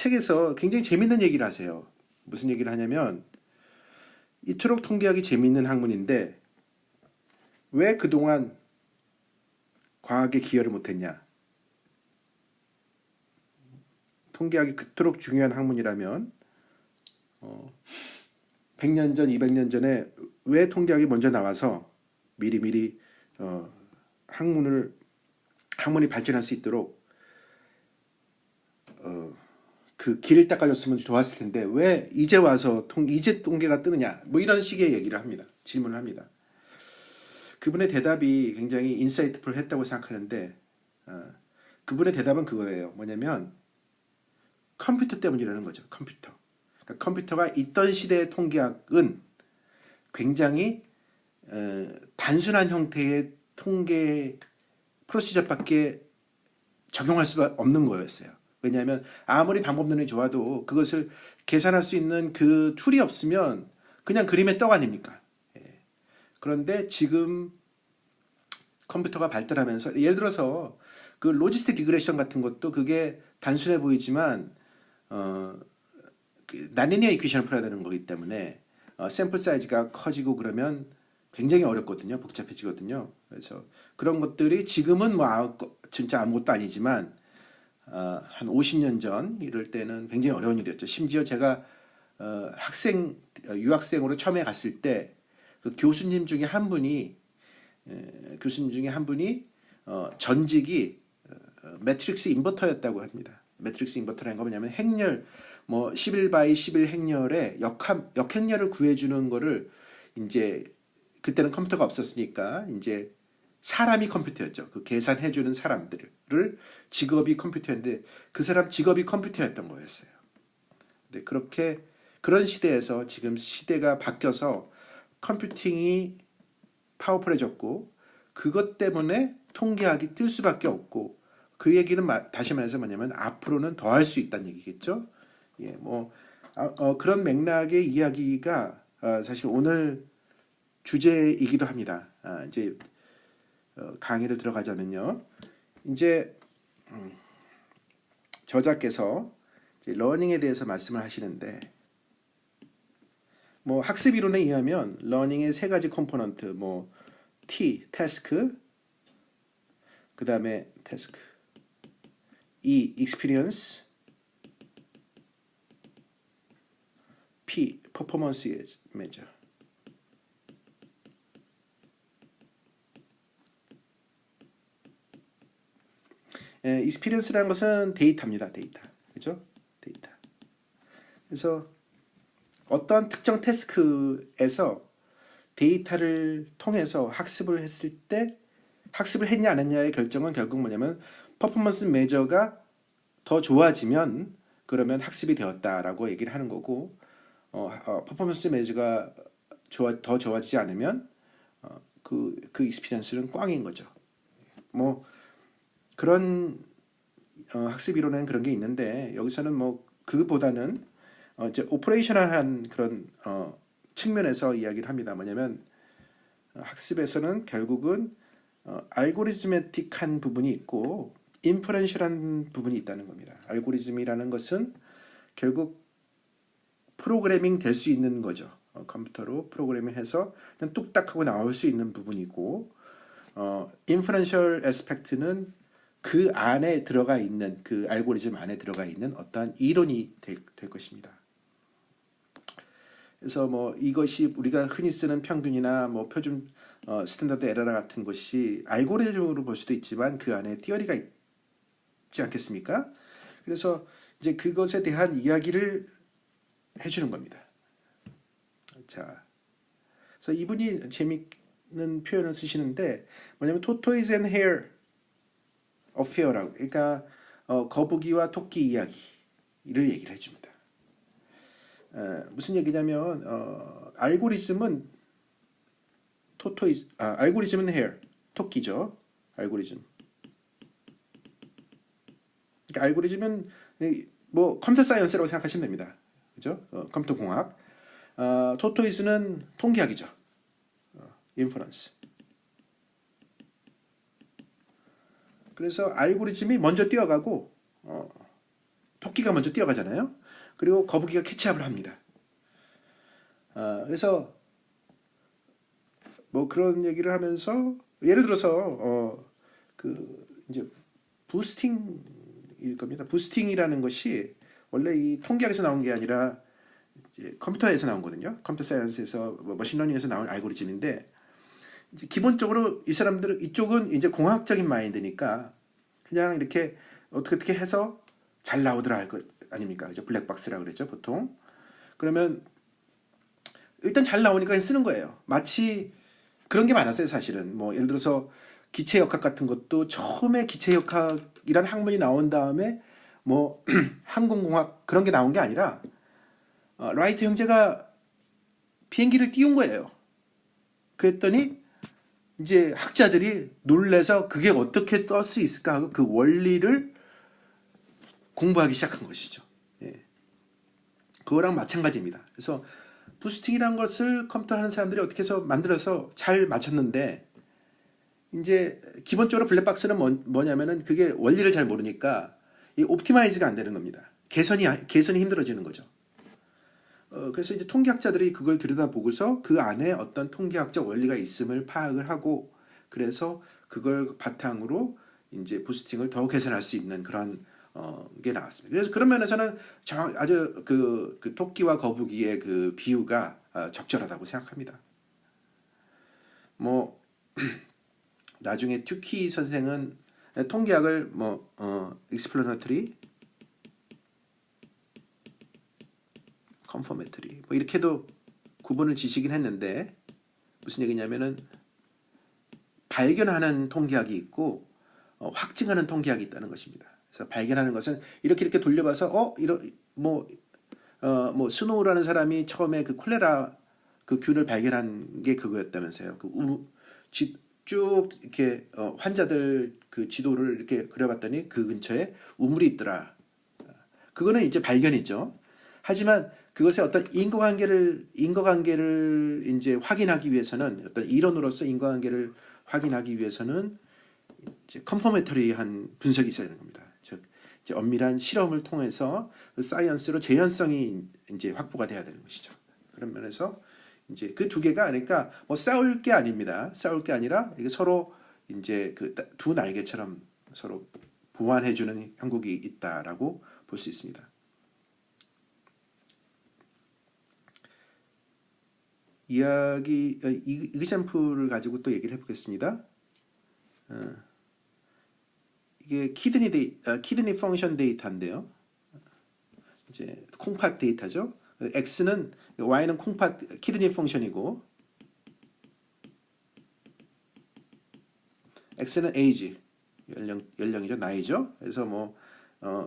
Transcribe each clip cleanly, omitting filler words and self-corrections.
책에서 굉장히 재밌는 얘기를 하세요. 무슨 얘기를 하냐면 이토록 통계학이 재밌는 학문인데 왜 그동안 과학에 기여를 못했냐. 통계학이 그토록 중요한 학문이라면 100년 전, 200년 전에 왜 통계학이 먼저 나와서 미리미리 학문이 발전할 수 있도록 그 길을 닦아줬으면 좋았을 텐데 왜 이제 와서 이제 통계가 뜨느냐 뭐 이런 식의 얘기를 합니다. 질문을 합니다. 그분의 대답이 굉장히 인사이트풀했다고 생각하는데 그분의 대답은 그거예요. 뭐냐면 컴퓨터 때문이라는 거죠. 컴퓨터. 그러니까 컴퓨터가 있던 시대의 통계학은 굉장히 단순한 형태의 통계 프로시저밖에 적용할 수 없는 거였어요. 왜냐하면 아무리 방법론이 좋아도 그것을 계산할 수 있는 그 툴이 없으면 그냥 그림의 떡 아닙니까? 그런데 지금 컴퓨터가 발달하면서 예를 들어서 그 로지스틱 리그레션 같은 것도 그게 단순해 보이지만 그 난리니어 이퀘이션을 풀어야 되는 거기 때문에 샘플 사이즈가 커지고 그러면 굉장히 어렵거든요. 복잡해지거든요. 그래서 그런 것들이 지금은 뭐 진짜 아무것도 아니지만 한 50년 전 이럴 때는 굉장히 어려운 일이었죠. 심지어 제가 유학생으로 처음에 갔을 때 그 교수님 중에 한 분이 전직이 매트릭스 인버터였다고 합니다. 매트릭스 인버터라는 거 뭐냐면 행렬 뭐 11 바이 11 행렬에 역행렬을 구해주는 거를 이제 그때는 컴퓨터가 없었으니까 이제 사람이 컴퓨터였죠. 그 계산해주는 사람들을 직업이 컴퓨터였는데 그 사람 직업이 컴퓨터였던 거였어요. 근데 그런 시대에서 지금 시대가 바뀌어서 컴퓨팅이 파워풀해졌고 그것 때문에 통계학이 뜰 수밖에 없고 그 얘기는 다시 말해서 뭐냐면 앞으로는 더 할 수 있다는 얘기겠죠. 예, 뭐 그런 맥락의 이야기가 사실 오늘 주제이기도 합니다. 이제 강의를 들어가자면요. 이제 저자께서 이제 러닝에 대해서 말씀을 하시는데 뭐 학습 이론에 의하면 러닝의 세 가지 컴포넌트 뭐 T, 태스크, 그 다음에 태스크 E, experience, P, performance measure. experience라는 것은 데이터입니다. 데이터. 그죠? 데이터. 그래서 어떤 특정 태스크에서 데이터를 통해서 학습을 했을 때 학습을 했냐 안 했냐의 결정은 결국 뭐냐면 퍼포먼스 메저가 더 좋아지면 그러면 학습이 되었다라고 얘기를 하는 거고 퍼포먼스 메저가 더 좋아지지 않으면 그 익스피리언스는 꽝인 거죠. 뭐 그런 학습 이론에는 그런 게 있는데 여기서는 뭐 그보다는 이제 오퍼레이셔널한 그런 측면에서 이야기를 합니다. 뭐냐면 학습에서는 결국은 알고리즘틱한 부분이 있고 인퍼런셜한 부분이 있다는 겁니다. 알고리즘이라는 것은 결국 프로그래밍 될 수 있는 거죠. 컴퓨터로 프로그래밍해서 그냥 뚝딱하고 나올 수 있는 부분이고 인퍼런셜 애스펙트는 그 안에 들어가 있는 그 알고리즘 안에 들어가 있는 어떠한 이론이 될 것입니다. 그래서 뭐 이것이 우리가 흔히 쓰는 평균이나 뭐 표준 스탠다드 에러 같은 것이 알고리즘으로 볼 수도 있지만 그 안에 티어리가 있지 않겠습니까? 그래서 이제 그것에 대한 이야기를 해주는 겁니다. 자, 그래서 이분이 재밌는 표현을 쓰시는데 뭐냐면 tortoise and hare affair라고, 그러니까 거북이와 토끼 이야기를 얘기를 해줍니다. 무슨 얘기냐면 알고리즘은 알고리즘은 hare, 토끼죠. 알고리즘. 그러니까 알고리즘은 뭐 컴퓨터 사이언스라고 생각하시면 됩니다. 그죠? 컴퓨터 공학. 토토이스는 통계학이죠. 인퍼런스. 그래서 알고리즘이 먼저 뛰어가고 토끼가 먼저 뛰어가잖아요. 그리고 거북이가 캐치업을 합니다. 그래서 뭐 그런 얘기를 하면서 예를 들어서 그 이제 부스팅일 겁니다. 부스팅이라는 것이 원래 이 통계학에서 나온 게 아니라 이제 컴퓨터에서 나온 거거든요. 컴퓨터 사이언스에서 뭐 머신러닝에서 나온 알고리즘인데 이제 기본적으로 이 사람들은 이쪽은 이제 공학적인 마인드니까 그냥 이렇게 어떻게 해서 잘 나오더라 할 것 아닙니까? 이제 블랙박스라고 그랬죠 보통. 그러면 일단 잘 나오니까 그냥 쓰는 거예요. 마치 그런 게 많았어요 사실은. 뭐 예를 들어서 기체역학 같은 것도 처음에 기체역학이란 학문이 나온 다음에 뭐 항공공학 그런 게 나온 게 아니라 라이트 형제가 비행기를 띄운 거예요. 그랬더니 이제 학자들이 놀래서 그게 어떻게 뜰 수 있을까 하고 그 원리를 공부하기 시작한 것이죠. 예. 그거랑 마찬가지입니다. 그래서 부스팅이라는 것을 컴퓨터 하는 사람들이 어떻게 해서 만들어서 잘 맞췄는데 이제 기본적으로 블랙박스는 뭐냐면은 그게 원리를 잘 모르니까 이 옵티마이즈가 안 되는 겁니다. 개선이 힘들어지는 거죠. 그래서 이제 통계학자들이 그걸 들여다보고서 그 안에 어떤 통계학적 원리가 있음을 파악을 하고 그래서 그걸 바탕으로 이제 부스팅을 더 개선할 수 있는 그런 게 나왔습니다. 그래서 그런 면에서는 아주 그 토끼와 거북이의 그 비유가 적절하다고 생각합니다. 뭐 나중에 튜키 선생은 통계학을 뭐 explanatory, confirmatory 뭐 이렇게도 구분을 지시긴 했는데 무슨 얘기냐면은 발견하는 통계학이 있고 확증하는 통계학이 있다는 것입니다. 그래서 발견하는 것은 이렇게 돌려봐서 뭐 스노우라는 사람이 처음에 그 콜레라 그 균을 발견한 게 그거였다면서요. 쭉 이렇게 환자들 그 지도를 이렇게 그려봤더니 그 근처에 우물이 있더라. 그거는 이제 발견이죠. 하지만 그것의 어떤 인과관계를 이제 확인하기 위해서는 어떤 이론으로서 인과관계를 확인하기 위해서는 이제 컨퍼메터리한 분석이 있어야 되는 겁니다. 즉 이제 엄밀한 실험을 통해서 그 사이언스로 재현성이 이제 확보가 돼야 되는 것이죠. 그런 면에서 이제 그 두 개가 그러니까 뭐 싸울 게 아닙니다. 싸울 게 아니라 이게 서로 이제 그 두 날개처럼 서로 보완해주는 형국이 있다라고 볼 수 있습니다. 이그샘플을 가지고 또 얘기를 해보겠습니다. 이게 키드니 펑션 데이터인데요. 이제 콩팥 데이터죠. X는 Y는 콩팥 키드니 펑션이고 X는 age 연령이죠, 나이죠. 그래서 뭐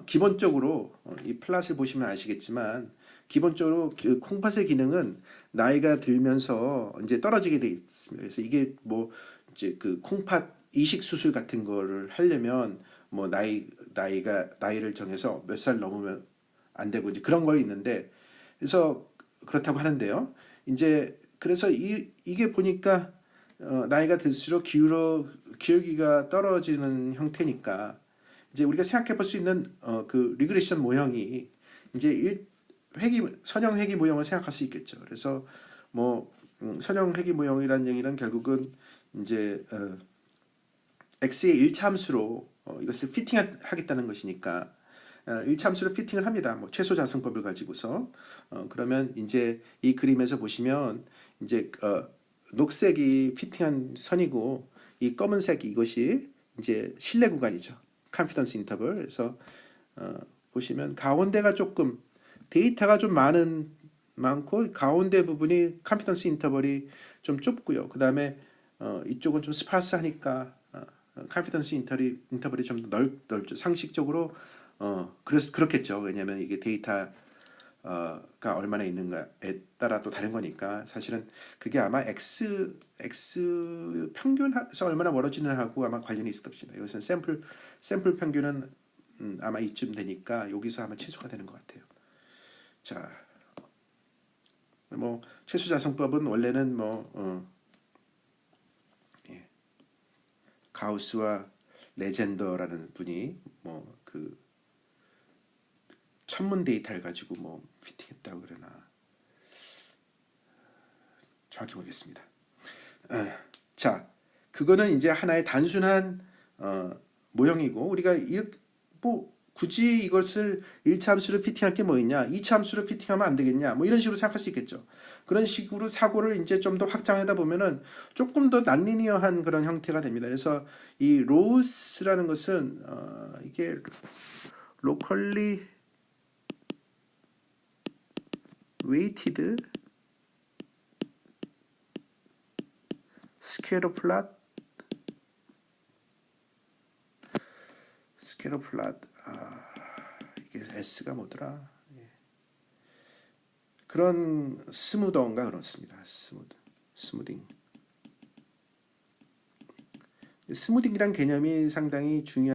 기본적으로 이 플랫을 보시면 아시겠지만 기본적으로 그 콩팥의 기능은 나이가 들면서 이제 떨어지게 돼 있습니다. 그래서 이게 뭐 이제 그 콩팥 이식 수술 같은 거를 하려면 뭐 나이를 정해서 몇 살 넘으면 안 되고 이제 그런 거 있는데 그래서 그렇다고 하는데요. 이제 그래서 이게 보니까 나이가 들수록 기울기가 떨어지는 형태니까 이제 우리가 생각해 볼 수 있는 그 리그레션 모형이 이제 선형 회귀 모형을 생각할 수 있겠죠. 그래서 뭐 선형 회귀 모형이라는 얘기는 결국은 이제 x의 1참수로 이것을 피팅하겠다는 것이니까 1참수로 피팅을 합니다. 뭐 최소 자승법을 가지고서 그러면 이제 이 그림에서 보시면 이제 녹색이 피팅한 선이고 이 검은색 이것이 이제 신뢰 구간이죠. 컨피던스 인터벌. 그래서 보시면 가운데가 조금 데이터가 좀 많고 가운데 부분이 컨피던스 인터벌이 좀 좁고요. 그 다음에 이쪽은 좀 스파스하니까 컨피던스 인터벌이 좀 넓죠. 상식적으로 그렇겠죠. 왜냐하면 이게 데이터가 얼마나 있는가에 따라 또 다른 거니까 사실은 그게 아마 x 평균에서 얼마나 멀어지느냐하고 아마 관련이 있을 것입니다. 이것은 샘플 평균은 아마 이쯤 되니까 여기서 아마 최소가 되는 것 같아요. 자, 뭐 최소 자승법은 원래는 가우스와 레젠더라는 분이 뭐 그 천문 데이터를 가지고 뭐 피팅했다고 그러나 정확히 모르겠습니다. 자, 그거는 이제 하나의 단순한 모형이고 우리가 뭐 굳이 이것을 1차 함수로 피팅할 게 뭐 있냐, 2차 함수로 피팅하면 안 되겠냐, 뭐 이런 식으로 생각할 수 있겠죠. 그런 식으로 사고를 이제 좀 더 확장하다 보면은 조금 더 난리니어한 그런 형태가 됩니다. 그래서 이 로스라는 것은 이게 locally weighted scatter plot 이게 S가 뭐더라? 그런 스무더인가 그렇습니다. 스무딩이란 개념이 상당히 중요한